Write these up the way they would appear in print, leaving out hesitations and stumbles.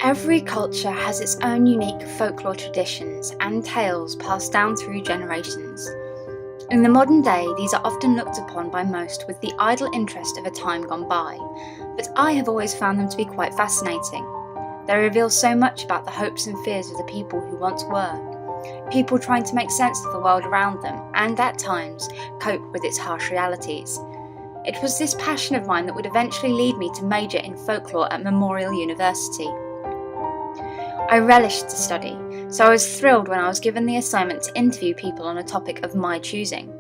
Every culture has its own unique folklore traditions and tales passed down through generations. In the modern day, these are often looked upon by most with the idle interest of a time gone by, but I have always found them to be quite fascinating. They reveal so much about the hopes and fears of the people who once were, people trying to make sense of the world around them and, at times, cope with its harsh realities. It was this passion of mine that would eventually lead me to major in folklore at Memorial University. I relished the study, so I was thrilled when I was given the assignment to interview people on a topic of my choosing.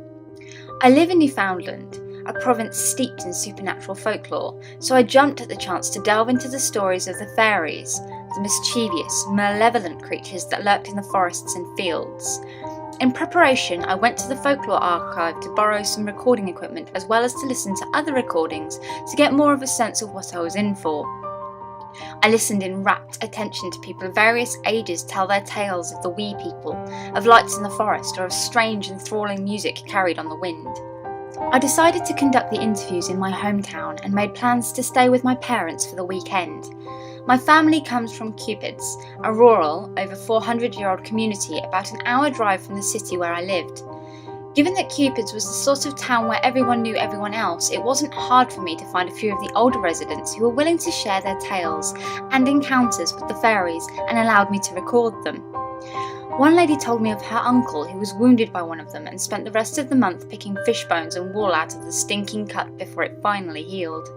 I live in Newfoundland, a province steeped in supernatural folklore, so I jumped at the chance to delve into the stories of the fairies, the mischievous, malevolent creatures that lurked in the forests and fields. In preparation, I went to the folklore archive to borrow some recording equipment as well as to listen to other recordings to get more of a sense of what I was in for. I listened in rapt attention to people of various ages tell their tales of the wee people, of lights in the forest, or of strange enthralling music carried on the wind. I decided to conduct the interviews in my hometown and made plans to stay with my parents for the weekend. My family comes from Cupids, a rural, over 400-year-old community about an hour drive from the city where I lived. Given that Cupids was the sort of town where everyone knew everyone else, it wasn't hard for me to find a few of the older residents who were willing to share their tales and encounters with the fairies and allowed me to record them. One lady told me of her uncle who was wounded by one of them and spent the rest of the month picking fish bones and wool out of the stinking cut before it finally healed.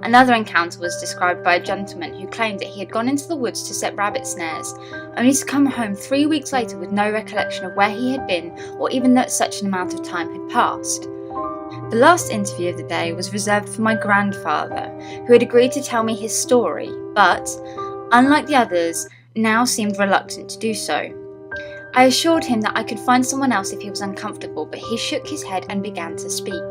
Another encounter was described by a gentleman who claimed that he had gone into the woods to set rabbit snares, only to come home 3 weeks later with no recollection of where he had been or even that such an amount of time had passed. The last interview of the day was reserved for my grandfather, who had agreed to tell me his story, but, unlike the others, now seemed reluctant to do so. I assured him that I could find someone else if he was uncomfortable, but he shook his head and began to speak.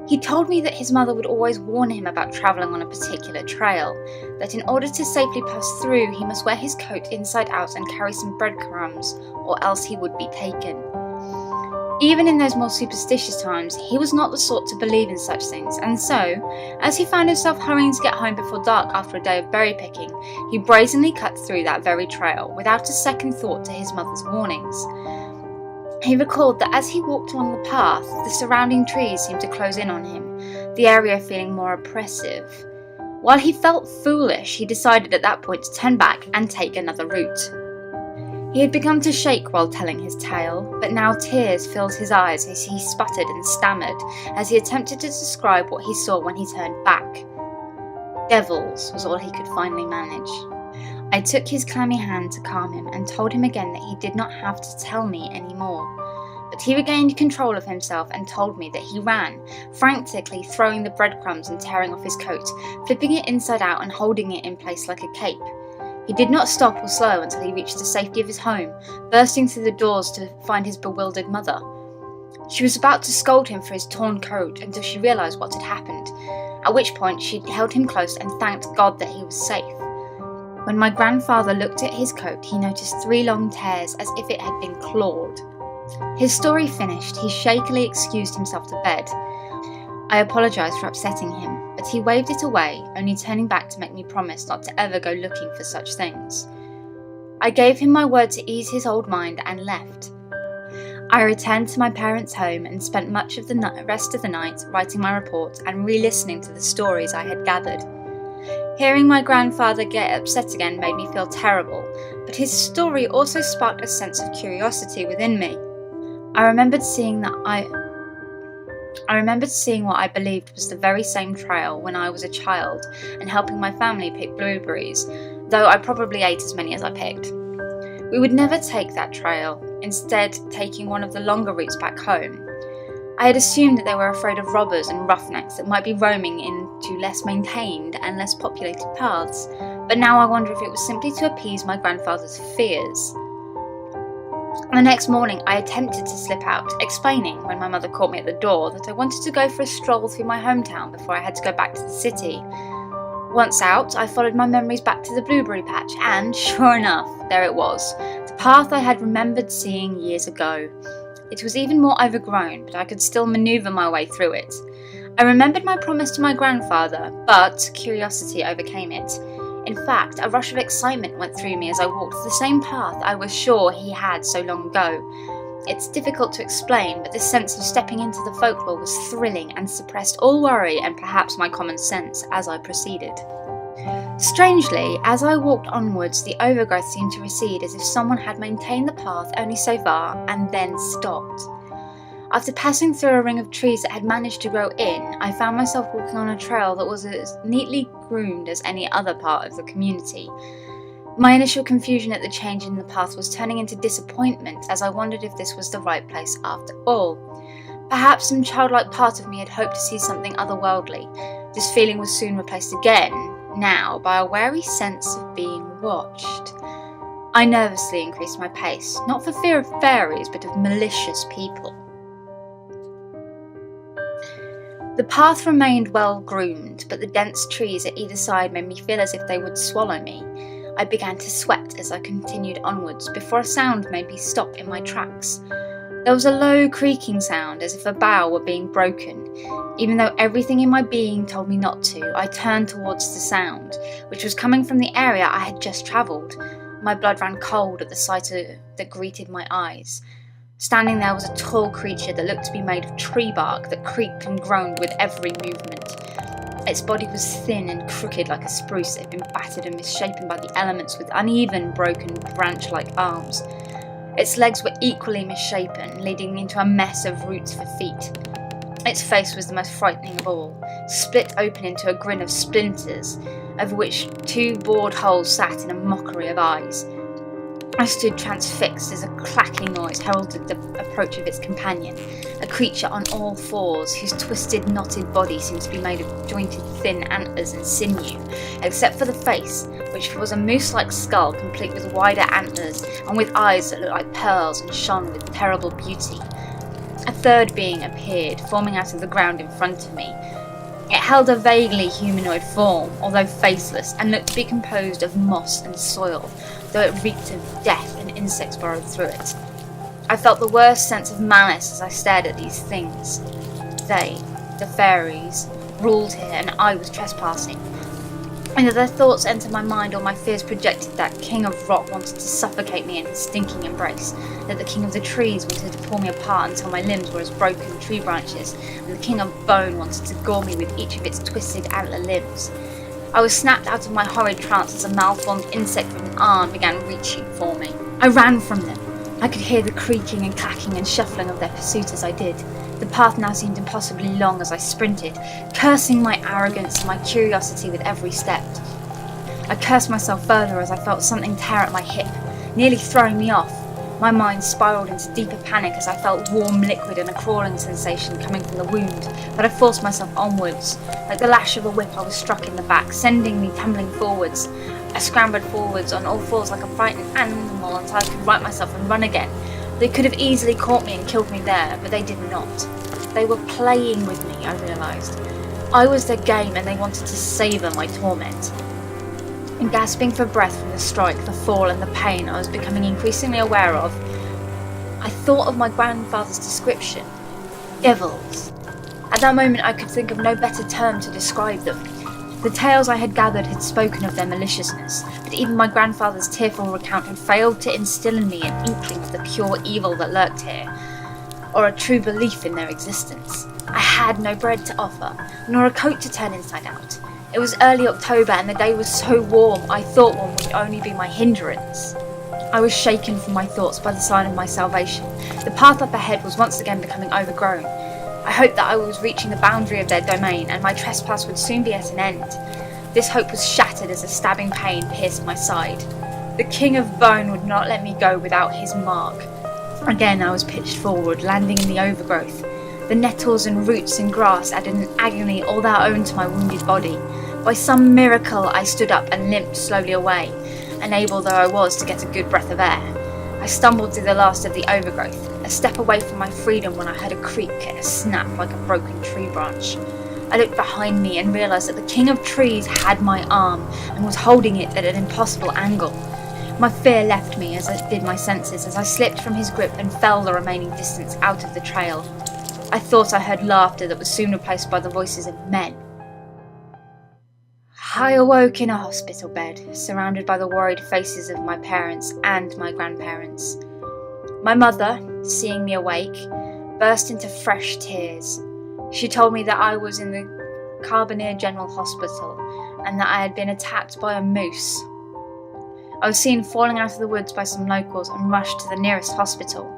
He told me that his mother would always warn him about travelling on a particular trail, that in order to safely pass through he must wear his coat inside out and carry some breadcrumbs, or else he would be taken. Even in those more superstitious times, he was not the sort to believe in such things, and so, as he found himself hurrying to get home before dark after a day of berry picking, he brazenly cut through that very trail, without a second thought to his mother's warnings. He recalled that as he walked along the path, the surrounding trees seemed to close in on him, the area feeling more oppressive. While he felt foolish, he decided at that point to turn back and take another route. He had begun to shake while telling his tale, but now tears filled his eyes as he sputtered and stammered as he attempted to describe what he saw when he turned back. Devils was all he could finally manage. I took his clammy hand to calm him and told him again that he did not have to tell me any more. But he regained control of himself and told me that he ran, frantically throwing the breadcrumbs and tearing off his coat, flipping it inside out and holding it in place like a cape. He did not stop or slow until he reached the safety of his home, bursting through the doors to find his bewildered mother. She was about to scold him for his torn coat until she realised what had happened, at which point she held him close and thanked God that he was safe. When my grandfather looked at his coat, he noticed 3 long tears as if it had been clawed. His story finished, he shakily excused himself to bed. I apologised for upsetting him, but he waved it away, only turning back to make me promise not to ever go looking for such things. I gave him my word to ease his old mind and left. I returned to my parents' home and spent much of the rest of the night writing my report and re-listening to the stories I had gathered. Hearing my grandfather get upset again made me feel terrible, but his story also sparked a sense of curiosity within me. I remembered seeing what I believed was the very same trail when I was a child and helping my family pick blueberries, though I probably ate as many as I picked. We would never take that trail, instead taking one of the longer routes back home. I had assumed that they were afraid of robbers and roughnecks that might be roaming into less maintained and less populated paths, but now I wonder if it was simply to appease my grandfather's fears. The next morning I attempted to slip out, explaining, when my mother caught me at the door, that I wanted to go for a stroll through my hometown before I had to go back to the city. Once out, I followed my memories back to the blueberry patch and, sure enough, there it was, the path I had remembered seeing years ago. It was even more overgrown, but I could still manoeuvre my way through it. I remembered my promise to my grandfather, but curiosity overcame it. In fact, a rush of excitement went through me as I walked the same path I was sure he had so long ago. It's difficult to explain, but this sense of stepping into the folklore was thrilling and suppressed all worry and perhaps my common sense as I proceeded. Strangely, as I walked onwards, the overgrowth seemed to recede as if someone had maintained the path only so far and then stopped. After passing through a ring of trees that had managed to grow in, I found myself walking on a trail that was as neatly groomed as any other part of the community. My initial confusion at the change in the path was turning into disappointment as I wondered if this was the right place after all. Perhaps some childlike part of me had hoped to see something otherworldly. This feeling was soon replaced again, now, by a wary sense of being watched. I nervously increased my pace, not for fear of fairies, but of malicious people. The path remained well groomed, but the dense trees at either side made me feel as if they would swallow me. I began to sweat as I continued onwards, before a sound made me stop in my tracks. There was a low creaking sound, as if a bough were being broken. Even though everything in my being told me not to, I turned towards the sound, which was coming from the area I had just travelled. My blood ran cold at the sight that greeted my eyes. Standing there was a tall creature that looked to be made of tree bark that creaked and groaned with every movement. Its body was thin and crooked like a spruce that had been battered and misshapen by the elements with uneven, broken, branch-like arms. Its legs were equally misshapen, leading into a mess of roots for feet. Its face was the most frightening of all, split open into a grin of splinters, over which 2 bored holes sat in a mockery of eyes. I stood transfixed as a clacking noise heralded the approach of its companion, a creature on all fours whose twisted, knotted body seemed to be made of jointed thin antlers and sinew, except for the face, which was a moose-like skull complete with wider antlers and with eyes that looked like pearls and shone with terrible beauty. A third being appeared, forming out of the ground in front of me. It held a vaguely humanoid form, although faceless, and looked to be composed of moss and soil, though it reeked of death and insects burrowed through it. I felt the worst sense of malice as I stared at these things. They, the fairies, ruled here, and I was trespassing. And as their thoughts entered my mind, all my fears projected that King of Rock wanted to suffocate me in his stinking embrace, that the King of the Trees wanted to pull me apart until my limbs were as broken tree branches, and the King of Bone wanted to gore me with each of its twisted antler limbs. I was snapped out of my horrid trance as a malformed insect with an arm began reaching for me. I ran from them. I could hear the creaking and clacking and shuffling of their pursuit as I did. The path now seemed impossibly long as I sprinted, cursing my arrogance and my curiosity with every step. I cursed myself further as I felt something tear at my hip, nearly throwing me off. My mind spiraled into deeper panic as I felt warm liquid and a crawling sensation coming from the wound, but I forced myself onwards. Like the lash of a whip, I was struck in the back, sending me tumbling forwards. I scrambled forwards on all fours like a frightened animal until I could right myself and run again. They could have easily caught me and killed me there, but they did not. They were playing with me, I realised. I was their game and they wanted to savour my torment. And gasping for breath from the strike, the fall and the pain I was becoming increasingly aware of, I thought of my grandfather's description. Devils. At that moment I could think of no better term to describe them. The tales I had gathered had spoken of their maliciousness, but even my grandfather's tearful recount had failed to instill in me an inkling of the pure evil that lurked here, or a true belief in their existence. I had no bread to offer, nor a coat to turn inside out. It was early October and the day was so warm I thought one would only be my hindrance. I was shaken from my thoughts by the sign of my salvation. The path up ahead was once again becoming overgrown. I hoped that I was reaching the boundary of their domain and my trespass would soon be at an end. This hope was shattered as a stabbing pain pierced my side. The King of Bone would not let me go without his mark. Again I was pitched forward, landing in the overgrowth. The nettles and roots and grass added an agony all their own to my wounded body. By some miracle I stood up and limped slowly away, unable though I was to get a good breath of air. I stumbled through the last of the overgrowth, a step away from my freedom when I heard a creak and a snap like a broken tree branch. I looked behind me and realised that the King of Trees had my arm and was holding it at an impossible angle. My fear left me, as it did my senses, as I slipped from his grip and fell the remaining distance out of the trail. I thought I heard laughter that was soon replaced by the voices of men. I awoke in a hospital bed, surrounded by the worried faces of my parents and my grandparents. My mother, seeing me awake, burst into fresh tears. She told me that I was in the Carbonear General Hospital and that I had been attacked by a moose. I was seen falling out of the woods by some locals and rushed to the nearest hospital.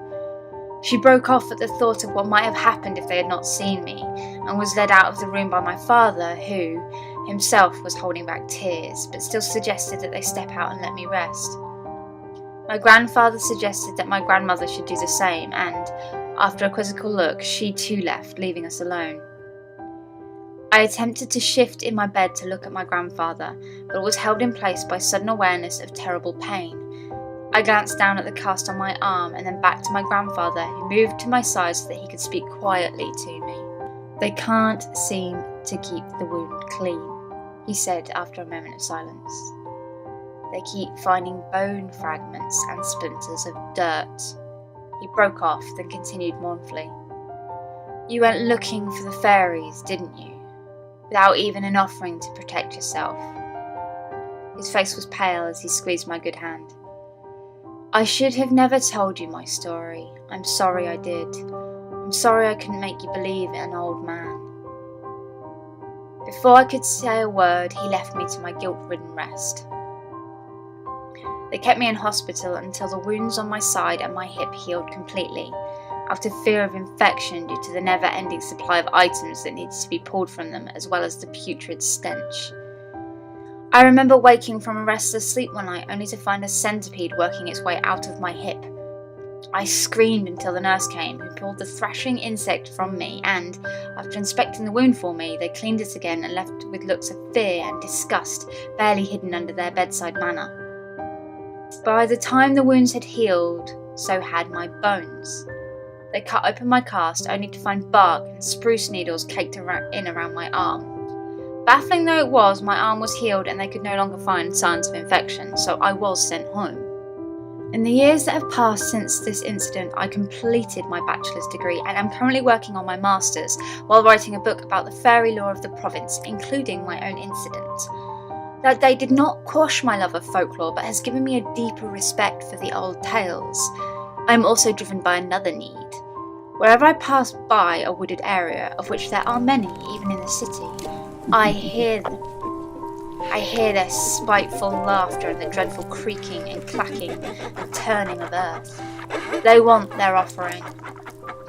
She broke off at the thought of what might have happened if they had not seen me, and was led out of the room by my father, who himself was holding back tears, but still suggested that they step out and let me rest. My grandfather suggested that my grandmother should do the same, and, after a quizzical look, she too left, leaving us alone. I attempted to shift in my bed to look at my grandfather, but was held in place by sudden awareness of terrible pain. I glanced down at the cast on my arm and then back to my grandfather, who moved to my side so that he could speak quietly to me. "They can't seem to keep the wound clean," he said after a moment of silence. "They keep finding bone fragments and splinters of dirt." He broke off, then continued mournfully. "You went looking for the fairies, didn't you? Without even an offering to protect yourself." His face was pale as he squeezed my good hand. "I should have never told you my story. I'm sorry I did. I'm sorry I couldn't make you believe in an old man." Before I could say a word, he left me to my guilt-ridden rest. They kept me in hospital until the wounds on my side and my hip healed completely, out of fear of infection due to the never-ending supply of items that needed to be pulled from them, as well as the putrid stench. I remember waking from a restless sleep one night only to find a centipede working its way out of my hip. I screamed until the nurse came, who pulled the thrashing insect from me, and, after inspecting the wound for me, they cleaned it again and left with looks of fear and disgust barely hidden under their bedside manner. By the time the wounds had healed, so had my bones. They cut open my cast only to find bark and spruce needles caked in around my arm. Baffling though it was, my arm was healed and they could no longer find signs of infection, so I was sent home. In the years that have passed since this incident, I completed my bachelor's degree and am currently working on my master's while writing a book about the fairy lore of the province, including my own incident. That day did not quash my love of folklore, but has given me a deeper respect for the old tales. I am also driven by another need. Wherever I pass by a wooded area, of which there are many, even in the city, I hear them. I hear their spiteful laughter and the dreadful creaking and clacking and turning of earth. They want their offering.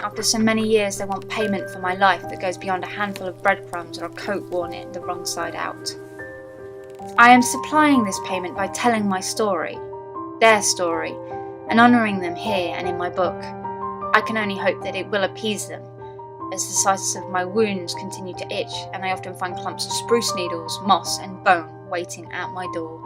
After so many years, they want payment for my life that goes beyond a handful of breadcrumbs or a coat worn in the wrong side out. I am supplying this payment by telling my story, their story, and honouring them here and in my book. I can only hope that it will appease them, as the sites of my wounds continue to itch and I often find clumps of spruce needles, moss and bone waiting at my door.